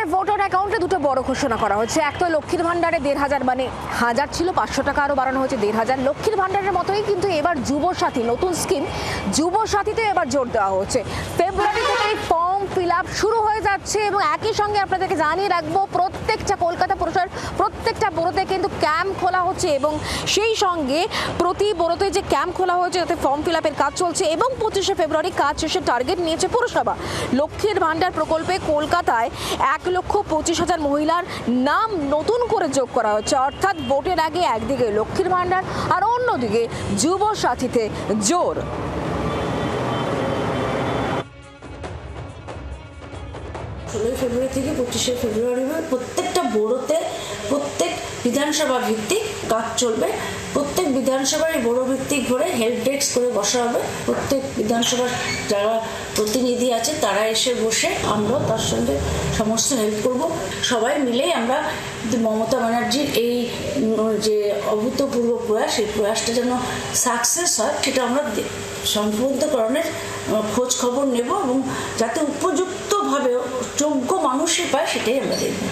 এবারে ভোটার অ্যাকাউন্টে দুটো বড় ঘোষণা করা হচ্ছে। এক তো লক্ষ্মীর ভান্ডারে ১,৫০০, মানে ১,০০০ ছিল ৫০০ টাকা আরও বাড়ানো হয়েছে ১,৫০০। লক্ষ্মীর ভান্ডারের মতোই কিন্তু এবার যুবসাথী নতুন স্কিম, যুবসাথীতে এবার জোর দেওয়া হচ্ছে। ফেব্রুয়ারি থেকেই ফর্ম ফিল আপ শুরু হয়ে যাচ্ছে এবং একই সঙ্গে আপনাদেরকে জানিয়ে রাখবো প্রত্যেকটা কলকাতা পুরসভার প্রত্যেকটা বড়োতে কিন্তু ক্যাম্প খোলা হচ্ছে এবং সেই সঙ্গে প্রতি বড়োতে যে ক্যাম্প খোলা হয়েছে যাতে ফর্ম ফিল আপের কাজ চলছে এবং ২৫শে ফেব্রুয়ারি কাজ শেষে টার্গেট নিয়েছে পুরসভা। লক্ষ্মীর ভান্ডার প্রকল্পে কলকাতায় ১,২৫,০০০ মহিলার নাম নতুন করে যোগ করা হচ্ছে। অর্থাৎ ভোটের আগে একদিকে লক্ষ্মীর ভান্ডার আর অন্যদিকে যুবসাথীতে জোর। ফেব্রুয়ারি থেকে ২৫শে ফেব্রুয়ারি প্রত্যেকটা বড়োতে প্রত্যেক বিধানসভা ভিত্তিক কাজ চলবে। প্রত্যেক বিধানসভায় বড়ো ভিত্তিক করে হেল্প ডেস্ক করে বসা হবে। প্রত্যেক বিধানসভার যারা প্রতিনিধি আছে তারা এসে বসে আমরা তার সঙ্গে সমস্ত হেল্প করব। সবাই মিলেই আমরা মমতা ব্যানার্জির এই যে অভূতপূর্ব প্রয়াস, এই প্রয়াসটা যেন সাকসেস হয় সেটা আমরা সম্পূর্ণকরণের খোঁজ খবর নেব এবং যাতে উপযুক্তভাবে যোগ্য মানুষই পায় সেটাই আমরা দেখব।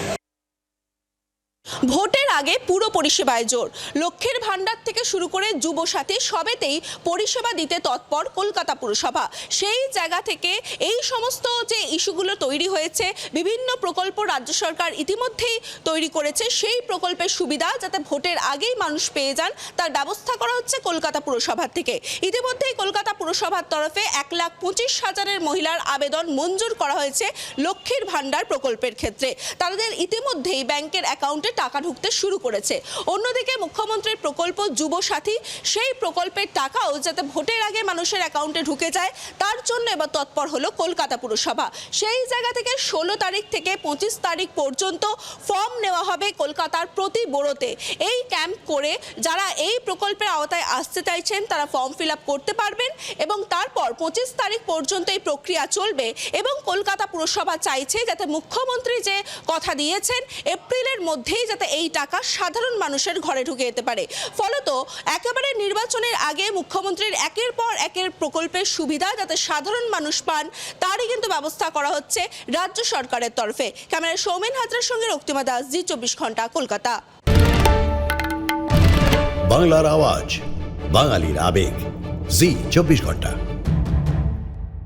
ভোটের আগে পুরো পরিষেবায় জোর। লক্ষ্মীর ভান্ডার থেকে শুরু করে যুবসাথী সবেতেই পরিষেবা দিতে তৎপর কলকাতা পুরসভা। সেই জায়গা থেকে এই সমস্ত যে ইস্যুগুলো তৈরি হয়েছে, বিভিন্ন প্রকল্প রাজ্য সরকার ইতিমধ্যেই তৈরি করেছে, সেই প্রকল্পের সুবিধা যাতে ভোটের আগেই মানুষ পেয়ে যান তার ব্যবস্থা করা হচ্ছে কলকাতা পুরসভার থেকে। ইতিমধ্যেই কলকাতা পুরসভার তরফে ১,২৫,০০০ মহিলার আবেদন মঞ্জুর করা হয়েছে লক্ষ্মীর ভান্ডার প্রকল্পের ক্ষেত্রে। তাদের ইতিমধ্যেই ব্যাংকের অ্যাকাউন্টে টাকা ঢুকতে শুরু করেছে। অন্যদিকে মুখ্যমন্ত্রীর প্রকল্প যুবসাথী, সেই প্রকল্পের টাকাও যাতে ভোটের আগে মানুষের অ্যাকাউন্টে ঢুকে যায় তার জন্য এবার তৎপর হলো কলকাতা পুরসভা। সেই জায়গা থেকে ১৬ তারিখ থেকে ২৫ তারিখ পর্যন্ত ফর্ম নেওয়া হবে কলকাতার প্রতি বড়োতে। এই ক্যাম্প করে যারা এই প্রকল্পের আওতায় আসতে চাইছেন তারা ফর্ম ফিল আপ করতে পারবেন এবং তারপর ২৫ তারিখ পর্যন্ত এই প্রক্রিয়া চলবে। এবং কলকাতা পুরসভা চাইছে যাতে মুখ্যমন্ত্রী যে কথা দিয়েছেন এপ্রিলের মধ্যেই যাতে এই টাকা সাধারণ মানুষের ঘরে ঢুকে যেতে পারে। ফলত একেবারে নির্বাচনের আগে মুখ্যমন্ত্রীর একের পর একের প্রকল্পের সুবিধা যাতে সাধারণ মানুষ পান তারই কিন্তু ব্যবস্থা করা হচ্ছে রাজ্য সরকারের তরফে। ক্যামেরায় সৌমেন হাজরার সঙ্গে রক্তিমা দাস, জি ২৪ ঘন্টা, কলকাতা। বাংলার আওয়াজ, বাঙালির আবেগ, জি ২৪ ঘন্টা।